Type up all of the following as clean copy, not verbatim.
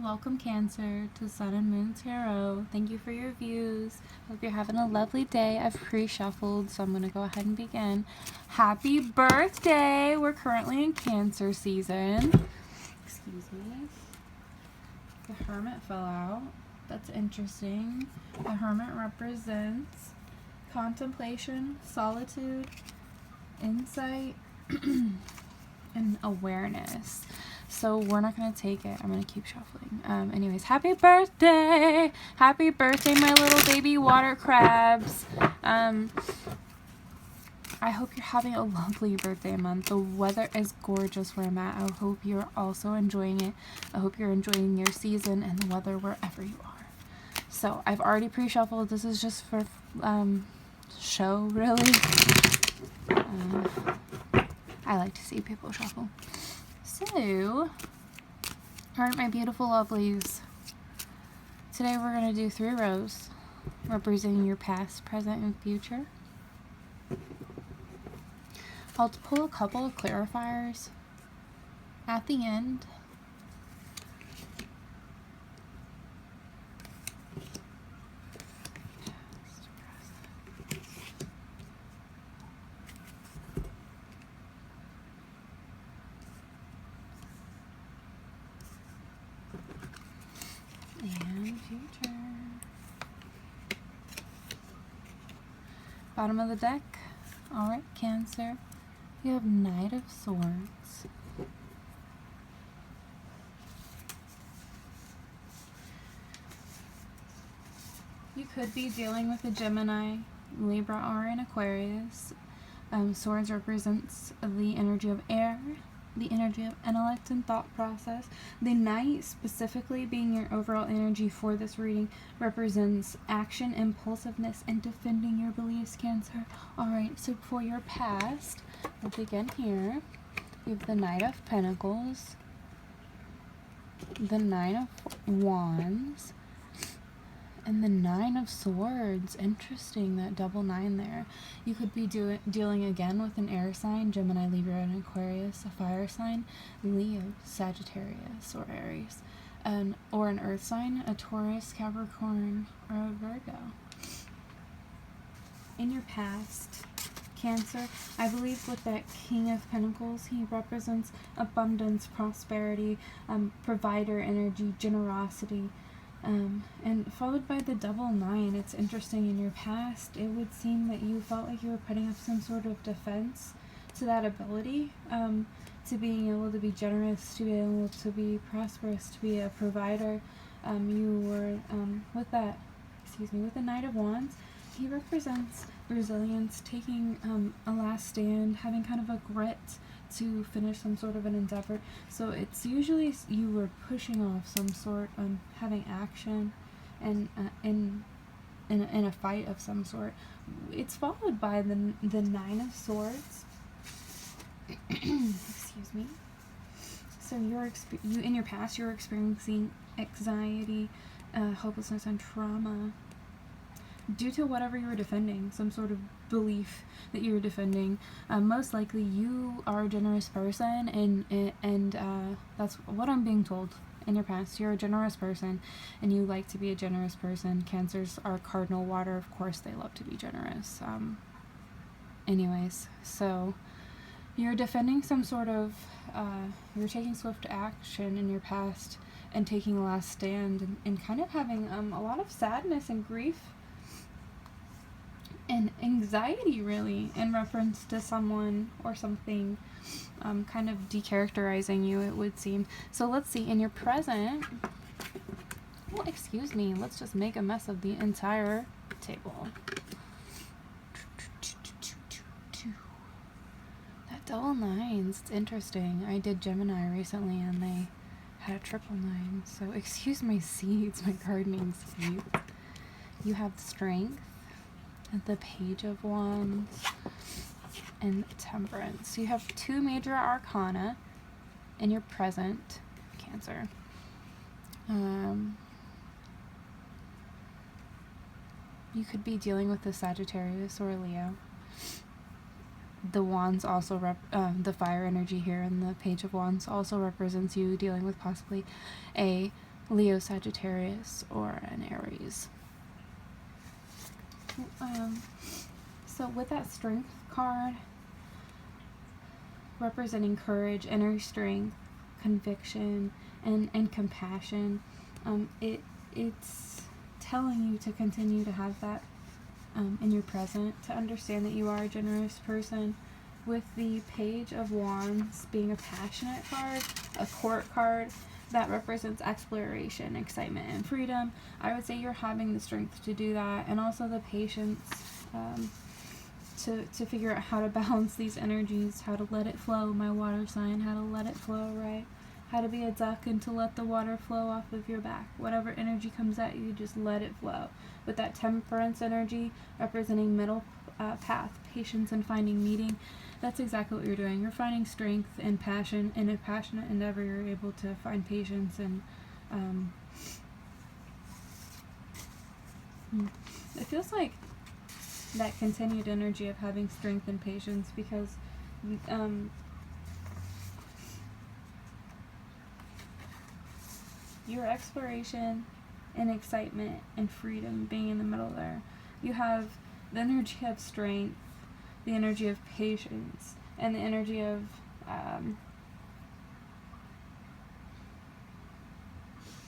Welcome, Cancer, to Sun and Moon Tarot. Thank you for your views. Hope you're having a lovely day. I've pre-shuffled, so I'm going to go ahead and begin. Happy birthday! We're currently in Cancer season. Excuse me. The Hermit fell out. That's interesting. The Hermit represents contemplation, solitude, insight, and awareness. So we're not going to take it. I'm going to keep shuffling. Anyways, happy birthday! Happy birthday, my little baby water crabs. I hope you're having a lovely birthday month. The weather is gorgeous where I'm at. I hope you're also enjoying it. I hope you're enjoying your season and the weather wherever you are. So I've already pre-shuffled. This is just for show, really. I like to see people shuffle. So, alright, my beautiful lovelies. Today we're going to do 3 rows representing your past, present, and future. I'll pull a couple of clarifiers at the end. And future. Bottom of the deck. Alright, Cancer. You have Knight of Swords. You could be dealing with a Gemini, Libra, or an Aquarius. Swords represents the energy of air, the energy of intellect and thought process. The Knight, specifically being your overall energy for this reading, represents action, impulsiveness, and defending your beliefs, Cancer. Alright, so for your past, we'll begin here. You have the Knight of Pentacles, the Nine of Wands, and the Nine of Swords. Interesting, that double 9 there. You could be dealing again with an air sign, Gemini, Libra, and Aquarius, a fire sign, Leo, Sagittarius, or Aries, or an earth sign, a Taurus, Capricorn, or a Virgo. In your past, Cancer, I believe with that King of Pentacles, he represents abundance, prosperity, provider energy, generosity. And followed by the double 9. It's interesting, in your past, it would seem that you felt like you were putting up some sort of defense to that ability, to being able to be generous, to be able to be prosperous, to be a provider. You were, with the Knight of Wands, he represents resilience, taking a last stand, having kind of a grit to finish some sort of an endeavor. So it's usually you were pushing off some sort, having action, and in a fight of some sort. It's followed by the Nine of Swords. Excuse me. So you in your past, you're experiencing anxiety, hopelessness, and trauma due to whatever you were defending, some sort of belief that you were defending. Most likely you are a generous person, and that's what I'm being told. In your past, you're a generous person, and you like to be a generous person. Cancers are cardinal water. Of course, they love to be generous. Anyways, so you're defending some sort of, you're taking swift action in your past and taking a last stand, and kind of having a lot of sadness and grief and anxiety, really, in reference to someone or something, kind of decharacterizing you, it would seem. So let's see, in your present, well, excuse me, let's just make a mess of the entire table. That double 9s, it's interesting. I did Gemini recently, and they had a triple 9, so excuse my seeds, my gardening seeds. You have strength, the Page of Wands, and Temperance. So you have 2 major arcana in your present, Cancer. You could be dealing with a Sagittarius or a Leo. The Wands also the fire energy here, and the Page of Wands also represents you dealing with possibly a Leo, Sagittarius, or an Aries. So with that Strength card, representing courage, inner strength, conviction, and compassion, it's telling you to continue to have that in your present, to understand that you are a generous person. With the Page of Wands being a passionate card, a court card, that represents exploration, excitement, and freedom. I would say you're having the strength to do that, and also the patience to figure out how to balance these energies, how to let it flow, my water sign, how to let it flow, right? How to be a duck and to let the water flow off of your back. Whatever energy comes at you, just let it flow. With that Temperance energy representing middle path, patience, and finding meaning, that's exactly what you're doing. You're finding strength and passion. In a passionate endeavor, you're able to find patience, and it feels like that continued energy of having strength and patience, because your exploration and excitement and freedom being in the middle there. You have the energy of strength, the energy of patience, and the energy of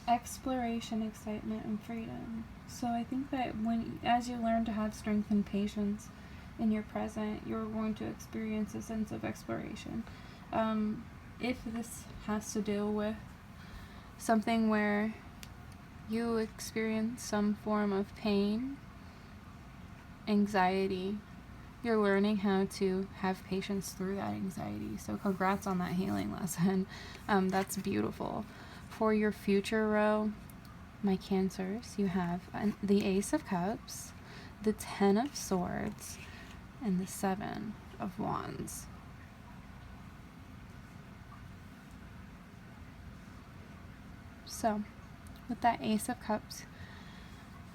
exploration, excitement, and freedom. So I think that as you learn to have strength and patience in your present, you're going to experience a sense of exploration. If this has to do with something where you experience some form of pain, anxiety, you're learning how to have patience through that anxiety. So congrats on that healing lesson. That's beautiful. For your future row, my Cancers, you have the Ace of Cups, the 10 of Swords, and the 7 of Wands. So, with that Ace of Cups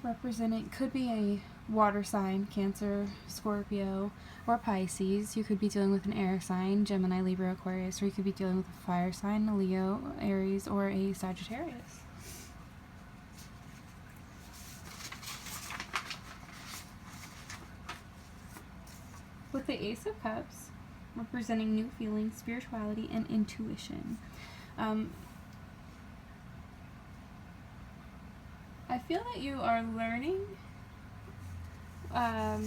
representing, could be a water sign, Cancer, Scorpio, or Pisces. You could be dealing with an air sign, Gemini, Libra, Aquarius, or you could be dealing with a fire sign, a Leo, Aries, or a Sagittarius. With the Ace of Cups representing new feelings, spirituality, and intuition. I feel that you are learning how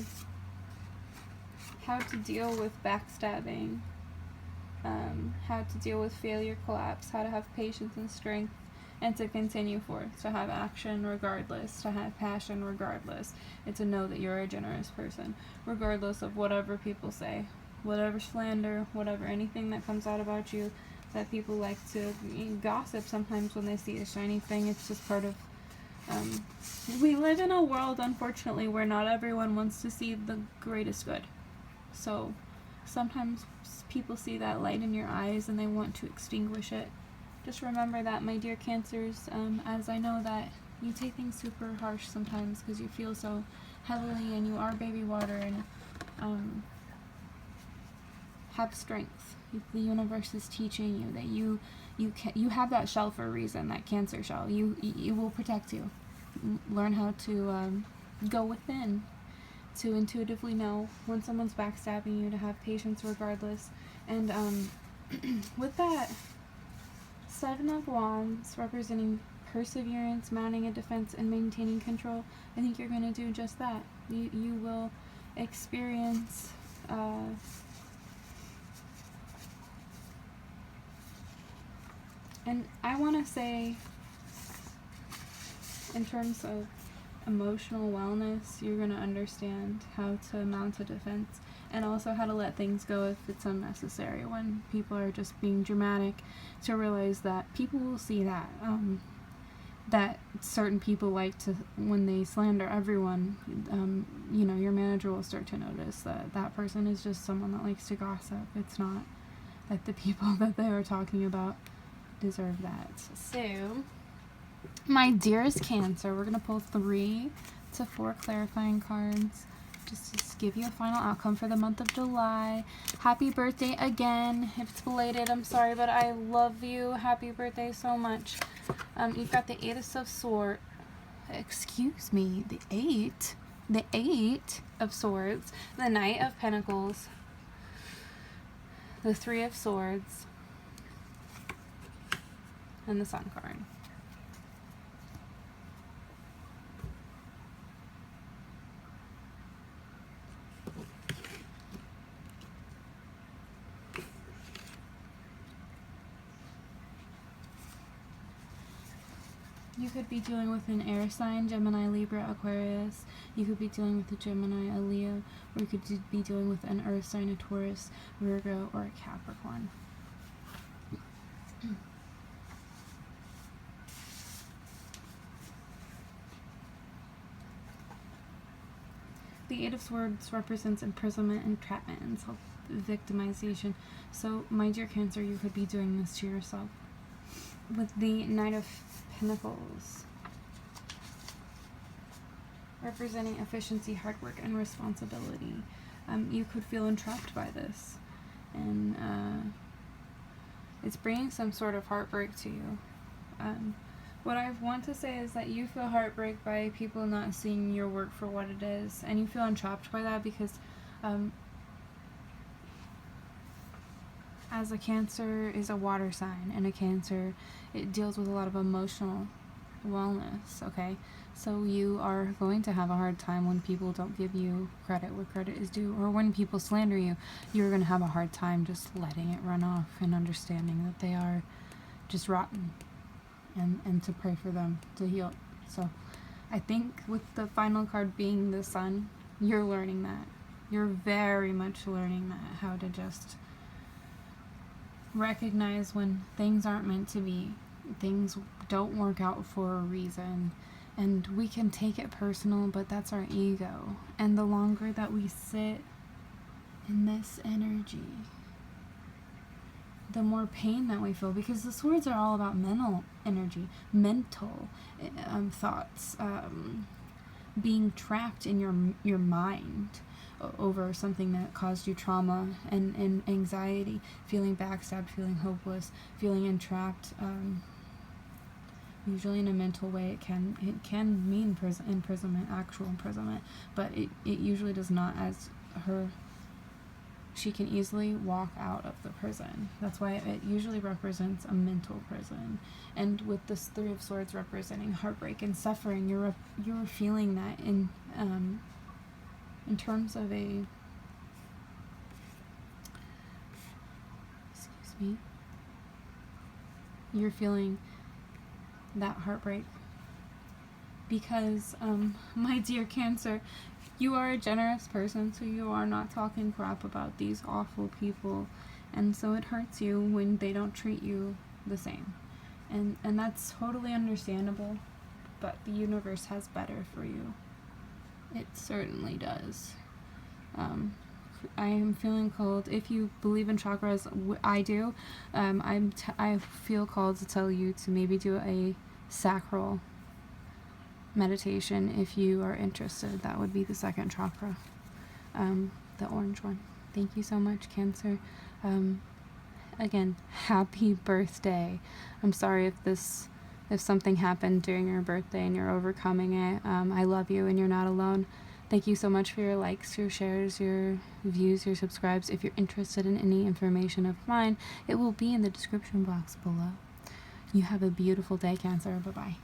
to deal with backstabbing, how to deal with failure, collapse, how to have patience and strength, and to continue forth, to have action regardless, to have passion regardless, and to know that you're a generous person, regardless of whatever people say, whatever slander, whatever, anything that comes out about you, that people like to gossip sometimes when they see a shiny thing. It's just part of we live in a world, unfortunately, where not everyone wants to see the greatest good. So sometimes people see that light in your eyes and they want to extinguish it. Just remember that, my dear Cancers, as I know that you take things super harsh sometimes because you feel so heavily, and you are baby water, and have strength. The universe is teaching you that you have that shell for a reason, that Cancer shell. You will protect you. Learn how to go within, to intuitively know when someone's backstabbing you, to have patience regardless. And with that 7 of Wands representing perseverance, mounting a defense, and maintaining control, I think you're going to do just that. You will experience and I want to say, in terms of emotional wellness, you're going to understand how to mount a defense, and also how to let things go if it's unnecessary, when people are just being dramatic, to realize that people will see that. That certain people like to, when they slander everyone, your manager will start to notice that that person is just someone that likes to gossip. It's not that the people that they are talking about deserve that. So, my dearest Cancer, we're going to pull 3 to 4 clarifying cards just to give you a final outcome for the month of July. Happy birthday again. If it's belated, I'm sorry, but I love you. Happy birthday so much. You've got the Eight of Swords. Excuse me, the Eight of Swords, the Knight of Pentacles, the Three of Swords, and the Sun card. You could be dealing with an air sign, Gemini, Libra, Aquarius. You could be dealing with a Gemini, a Leo, or you could be dealing with an earth sign, a Taurus, Virgo, or a Capricorn. The Eight of Swords represents imprisonment, entrapment, and self-victimization. So, my dear Cancer, you could be doing this to yourself. With the Knight of Pentacles, representing efficiency, hard work, and responsibility. You could feel entrapped by this, and it's bringing some sort of heartbreak to you. What I want to say is that you feel heartbreak by people not seeing your work for what it is, and you feel entrapped by that because as a Cancer is a water sign, and a Cancer, it deals with a lot of emotional wellness, okay? So you are going to have a hard time when people don't give you credit where credit is due, or when people slander you. You're going to have a hard time just letting it run off and understanding that they are just rotten, and to pray for them to heal. So I think with the final card being the Sun, you're learning that. You're very much learning that, how to just recognize when things aren't meant to be. Things don't work out for a reason, and we can take it personal, but that's our ego. And the longer that we sit in this energy, the more pain that we feel, because the swords are all about mental energy, mental thoughts, being trapped in your mind over something that caused you trauma and anxiety, feeling backstabbed, feeling hopeless, feeling entrapped. Usually in a mental way, it can mean imprisonment, actual imprisonment, but it usually does not, as she can easily walk out of the prison. That's why it usually represents a mental prison. And with this Three of Swords representing heartbreak and suffering, you're feeling that in terms of you're feeling that heartbreak because, my dear Cancer, you are a generous person, so you are not talking crap about these awful people, and so it hurts you when they don't treat you the same, and that's totally understandable, but the universe has better for you. It certainly does. I am feeling called, if you believe in chakras, I do, I feel called to tell you to maybe do a sacral meditation if you are interested. That would be the second chakra, the orange one. Thank you so much, Cancer. Again, happy birthday. I'm sorry if something happened during your birthday and you're overcoming it. I love you and you're not alone. Thank you so much for your likes, your shares, your views, your subscribes. If you're interested in any information of mine, it will be in the description box below. You have a beautiful day, Cancer. Bye-bye.